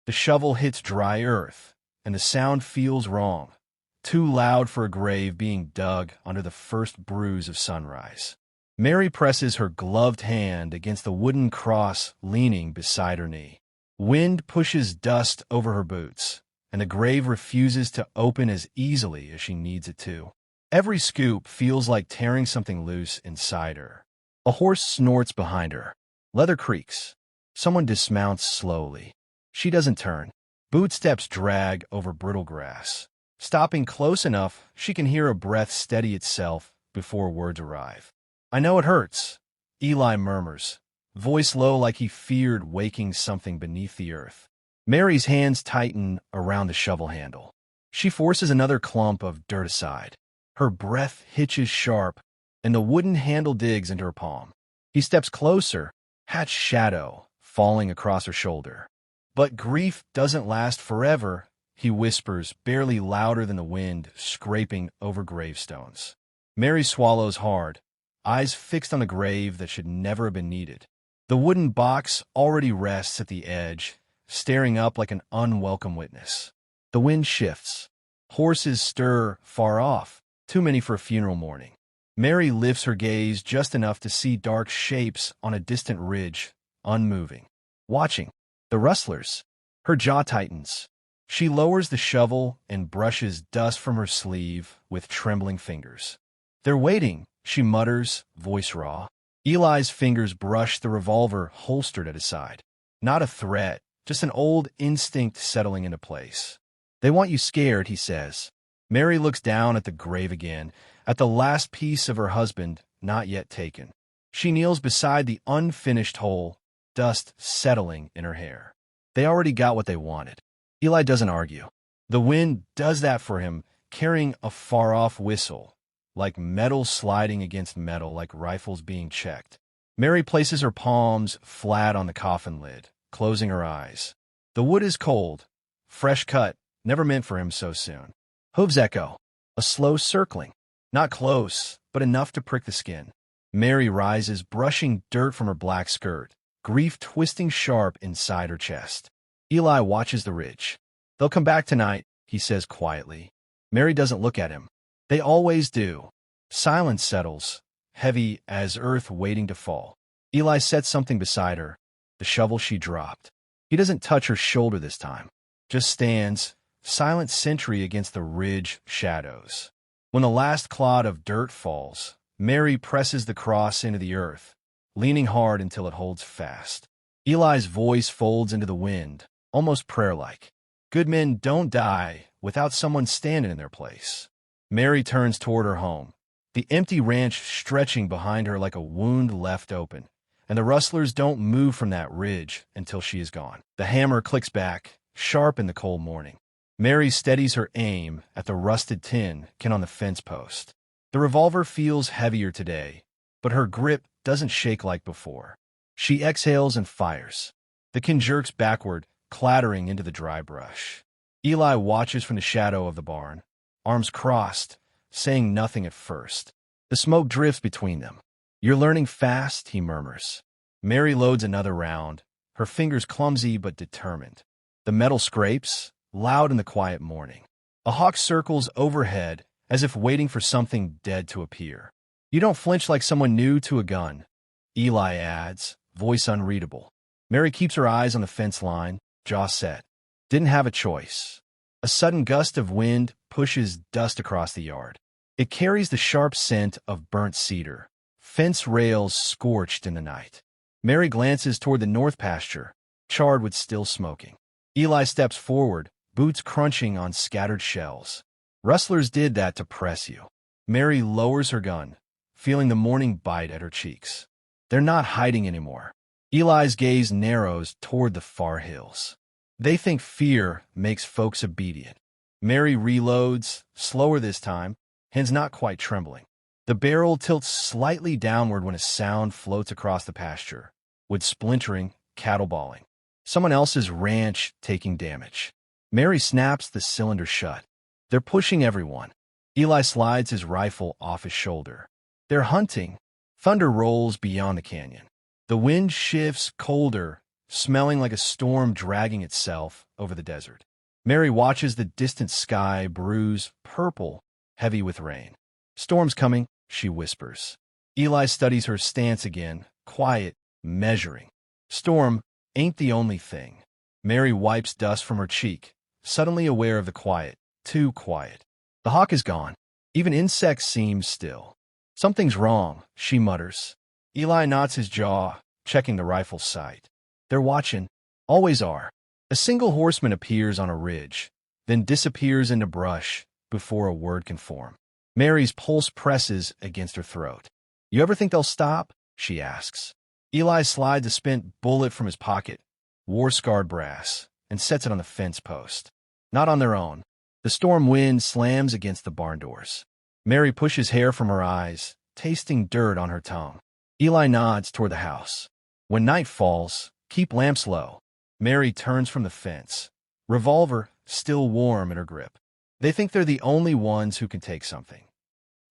The shovel hits dry earth, and the sound feels wrong, too loud for a grave being dug under the first bruise of sunrise. Mary presses her gloved hand against the wooden cross leaning beside her knee. Wind pushes dust over her boots, and the grave refuses to open as easily as she needs it to. Every scoop feels like tearing something loose inside her. A horse snorts behind her. Leather creaks. Someone dismounts slowly. She doesn't turn. Boot steps drag over brittle grass. Stopping close enough, she can hear a breath steady itself before words arrive. "I know it hurts," Eli murmurs, voice low like he feared waking something beneath the earth. Mary's hands tighten around the shovel handle. She forces another clump of dirt aside. Her breath hitches sharp, and the wooden handle digs into her palm. He steps closer, hatched shadow falling across her shoulder. "But grief doesn't last forever," he whispers, barely louder than the wind scraping over gravestones. Mary swallows hard, eyes fixed on a grave that should never have been needed. The wooden box already rests at the edge, staring up like an unwelcome witness. The wind shifts. Horses stir far off, too many for a funeral mourning. Mary lifts her gaze just enough to see dark shapes on a distant ridge, unmoving. Watching. The rustlers. Her jaw tightens. She lowers the shovel and brushes dust from her sleeve with trembling fingers. "They're waiting," she mutters, voice raw. Eli's fingers brush the revolver holstered at his side. Not a threat, just an old instinct settling into place. "They want you scared," he says. Mary looks down at the grave again, at the last piece of her husband not yet taken. She kneels beside the unfinished hole, dust settling in her hair. They already got what they wanted. Eli doesn't argue. The wind does that for him, carrying a far-off whistle, like metal sliding against metal, like rifles being checked. Mary places her palms flat on the coffin lid, closing her eyes. The wood is cold, fresh cut, never meant for him so soon. Hooves echo, a slow circling. Not close, but enough to prick the skin. Mary rises, brushing dirt from her black skirt, grief twisting sharp inside her chest. Eli watches the ridge. "They'll come back tonight," he says quietly. Mary doesn't look at him. They always do. Silence settles, heavy as earth waiting to fall. Eli sets something beside her, the shovel she dropped. He doesn't touch her shoulder this time, just stands, silent sentry against the ridge shadows. When the last clod of dirt falls, Mary presses the cross into the earth, leaning hard until it holds fast. Eli's voice folds into the wind, almost prayer-like. Good men don't die without someone standing in their place. Mary turns toward her home, the empty ranch stretching behind her like a wound left open, and the rustlers don't move from that ridge until she is gone. The hammer clicks back, sharp in the cold morning. Mary steadies her aim at the rusted tin can on the fence post. The revolver feels heavier today, but her grip doesn't shake like before. She exhales and fires. The can jerks backward, clattering into the dry brush. Eli watches from the shadow of the barn, arms crossed, saying nothing at first. The smoke drifts between them. "You're learning fast," he murmurs. Mary loads another round, her fingers clumsy but determined. The metal scrapes, loud in the quiet morning. A hawk circles overhead as if waiting for something dead to appear. "You don't flinch like someone new to a gun," Eli adds, voice unreadable. Mary keeps her eyes on the fence line, jaw set. Didn't have a choice. A sudden gust of wind pushes dust across the yard. It carries the sharp scent of burnt cedar, fence rails scorched in the night. Mary glances toward the north pasture, charred with still smoking. Eli steps forward, boots crunching on scattered shells. "Rustlers did that to press you." Mary lowers her gun, feeling the morning bite at her cheeks. They're not hiding anymore. Eli's gaze narrows toward the far hills. They think fear makes folks obedient. Mary reloads, slower this time, hands not quite trembling. The barrel tilts slightly downward when a sound floats across the pasture, wood splintering, cattle bawling. Someone else's ranch taking damage. Mary snaps the cylinder shut. They're pushing everyone. Eli slides his rifle off his shoulder. They're hunting. Thunder rolls beyond the canyon. The wind shifts colder smelling like a storm dragging itself over the desert. Mary watches the distant sky bruise purple, heavy with rain. "Storm's coming," she whispers. Eli studies her stance again, quiet, measuring. Storm ain't the only thing. Mary wipes dust from her cheek, suddenly aware of the quiet, too quiet. The hawk is gone. Even insects seem still. "Something's wrong," she mutters. Eli knots his jaw, checking the rifle's sight. They're watching. Always are. A single horseman appears on a ridge, then disappears into brush before a word can form. Mary's pulse presses against her throat. "You ever think they'll stop?" she asks. Eli slides a spent bullet from his pocket, war-scarred brass, and sets it on the fence post. Not on their own. The storm wind slams against the barn doors. Mary pushes hair from her eyes, tasting dirt on her tongue. Eli nods toward the house. "When night falls, keep lamps low." Mary turns from the fence, revolver still warm in her grip. They think they're the only ones who can take something.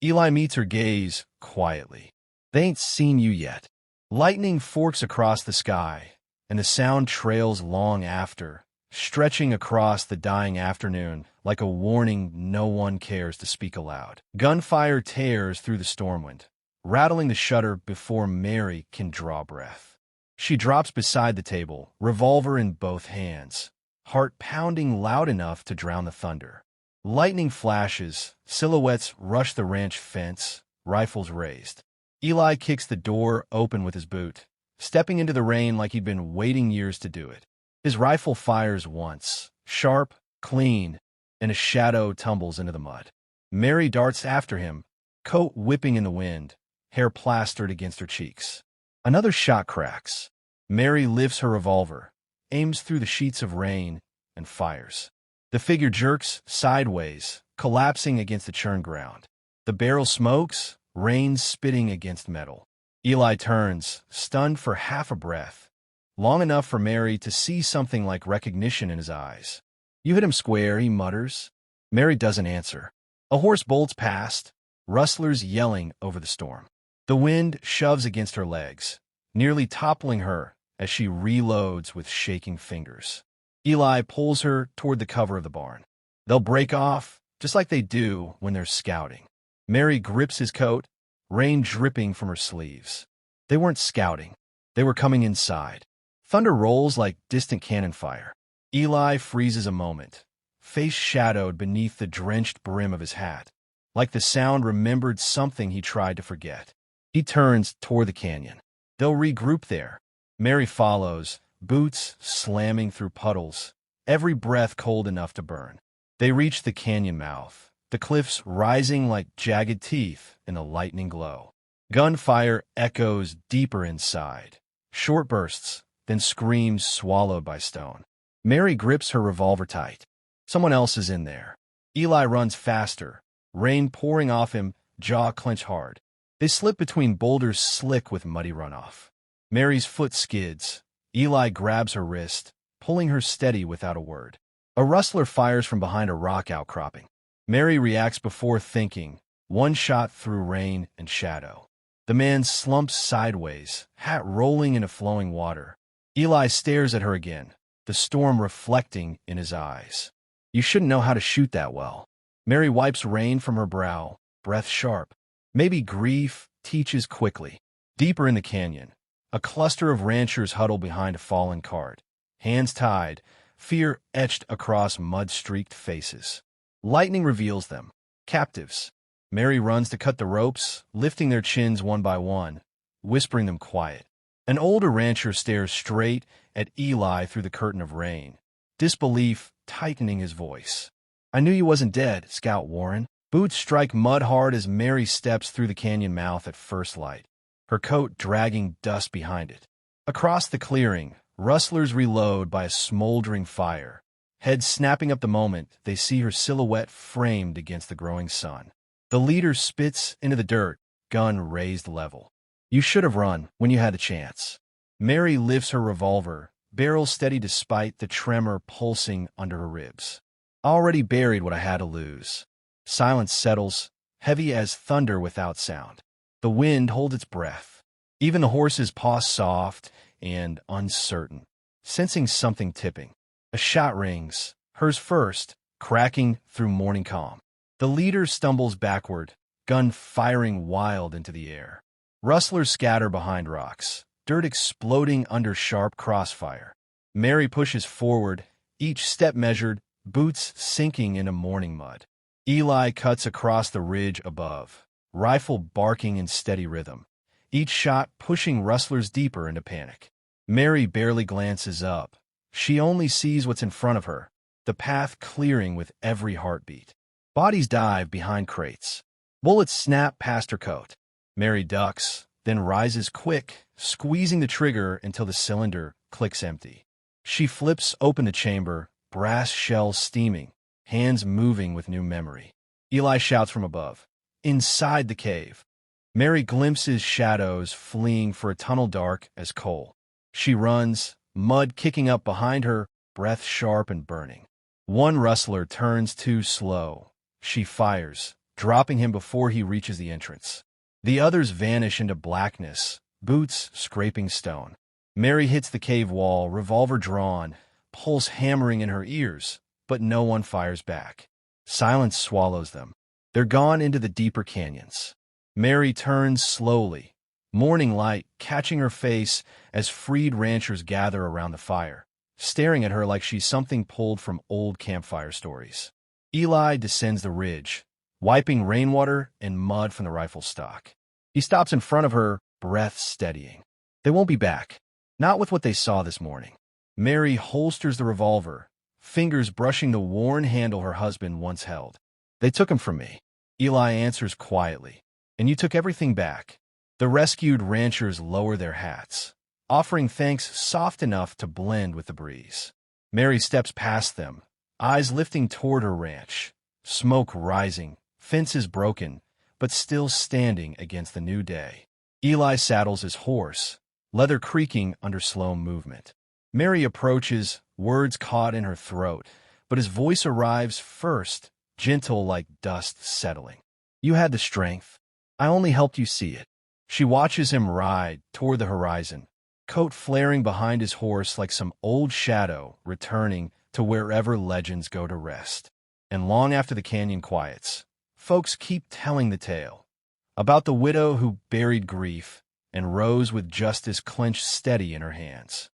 Eli meets her gaze quietly. "They ain't seen you yet." Lightning forks across the sky, and the sound trails long after, stretching across the dying afternoon like a warning no one cares to speak aloud. Gunfire tears through the stormwind, rattling the shutter before Mary can draw breath. She drops beside the table, revolver in both hands, heart pounding loud enough to drown the thunder. Lightning flashes, silhouettes rush the ranch fence, rifles raised. Eli kicks the door open with his boot, stepping into the rain like he'd been waiting years to do it. His rifle fires once, sharp, clean, and a shadow tumbles into the mud. Mary darts after him, coat whipping in the wind, hair plastered against her cheeks. Another shot cracks. Mary lifts her revolver, aims through the sheets of rain, and fires. The figure jerks sideways, collapsing against the churned ground. The barrel smokes, rain spitting against metal. Eli turns, stunned for half a breath, long enough for Mary to see something like recognition in his eyes. "You hit him square," he mutters. Mary doesn't answer. A horse bolts past, rustlers yelling over the storm. The wind shoves against her legs, nearly toppling her as she reloads with shaking fingers. Eli pulls her toward the cover of the barn. They'll break off, just like they do when they're scouting. Mary grips his coat, rain dripping from her sleeves. They weren't scouting. They were coming inside. Thunder rolls like distant cannon fire. Eli freezes a moment, face shadowed beneath the drenched brim of his hat, like the sound remembered something he tried to forget. He turns toward the canyon. They'll regroup there. Mary follows, boots slamming through puddles, every breath cold enough to burn. They reach the canyon mouth, the cliffs rising like jagged teeth in the lightning glow. Gunfire echoes deeper inside. Short bursts, then screams swallowed by stone. Mary grips her revolver tight. Someone else is in there. Eli runs faster, rain pouring off him, jaw clenched hard. They slip between boulders slick with muddy runoff. Mary's foot skids. Eli grabs her wrist, pulling her steady without a word. A rustler fires from behind a rock outcropping. Mary reacts before thinking, one shot through rain and shadow. The man slumps sideways, hat rolling into flowing water. Eli stares at her again, the storm reflecting in his eyes. "You shouldn't know how to shoot that well." Mary wipes rain from her brow, breath sharp. Maybe grief teaches quickly. Deeper in the canyon, a cluster of ranchers huddle behind a fallen cart, hands tied, fear etched across mud-streaked faces. Lightning reveals them, captives. Mary runs to cut the ropes, lifting their chins one by one, whispering them quiet. An older rancher stares straight at Eli through the curtain of rain, disbelief tightening his voice. "I knew you wasn't dead, Scout Warren." Boots strike mud hard as Mary steps through the canyon mouth at first light, her coat dragging dust behind it. Across the clearing, rustlers reload by a smoldering fire, heads snapping up the moment they see her silhouette framed against the growing sun. The leader spits into the dirt, gun raised level. "You should have run when you had the chance." Mary lifts her revolver, barrel steady despite the tremor pulsing under her ribs. "I already buried what I had to lose." Silence settles, heavy as thunder without sound. The wind holds its breath. Even the horses paw soft and uncertain. sensing something tipping. A shot rings, hers first, cracking through morning calm. The leader stumbles backward, gun firing wild into the air. Rustlers scatter behind rocks, dirt exploding under sharp crossfire. Mary pushes forward, each step measured, boots sinking into morning mud. Eli cuts across the ridge above, rifle barking in steady rhythm, each shot pushing rustlers deeper into panic. Mary barely glances up. She only sees what's in front of her, the path clearing with every heartbeat. Bodies dive behind crates. Bullets snap past her coat. Mary ducks, then rises quick, squeezing the trigger until the cylinder clicks empty. She flips open the chamber, brass shells steaming, hands moving with new memory. Eli shouts from above, inside the cave. Mary glimpses shadows fleeing for a tunnel dark as coal. She runs, mud kicking up behind her, breath sharp and burning. One rustler turns too slow. She fires, dropping him before he reaches the entrance. The others vanish into blackness, boots scraping stone. Mary hits the cave wall, revolver drawn, pulse hammering in her ears, but no one fires back. Silence swallows them. They're gone into the deeper canyons. Mary turns slowly, morning light catching her face as freed ranchers gather around the fire, staring at her like she's something pulled from old campfire stories. Eli descends the ridge, wiping rainwater and mud from the rifle stock. He stops in front of her, breath steadying. They won't be back. Not with what they saw this morning. Mary holsters the revolver, fingers brushing the worn handle her husband once held. They took him from me. Eli answers quietly. And you took everything back. The rescued ranchers lower their hats, offering thanks soft enough to blend with the breeze. Mary steps past them, eyes lifting toward her ranch. Smoke rising, fences broken, but still standing against the new day. Eli saddles his horse, leather creaking under slow movement. Mary approaches, words caught in her throat, but his voice arrives first, gentle like dust settling. You had the strength. I only helped you see it. She watches him ride toward the horizon, coat flaring behind his horse like some old shadow returning to wherever legends go to rest. And long after the canyon quiets, folks keep telling the tale about the widow who buried grief and rose with justice clenched steady in her hands.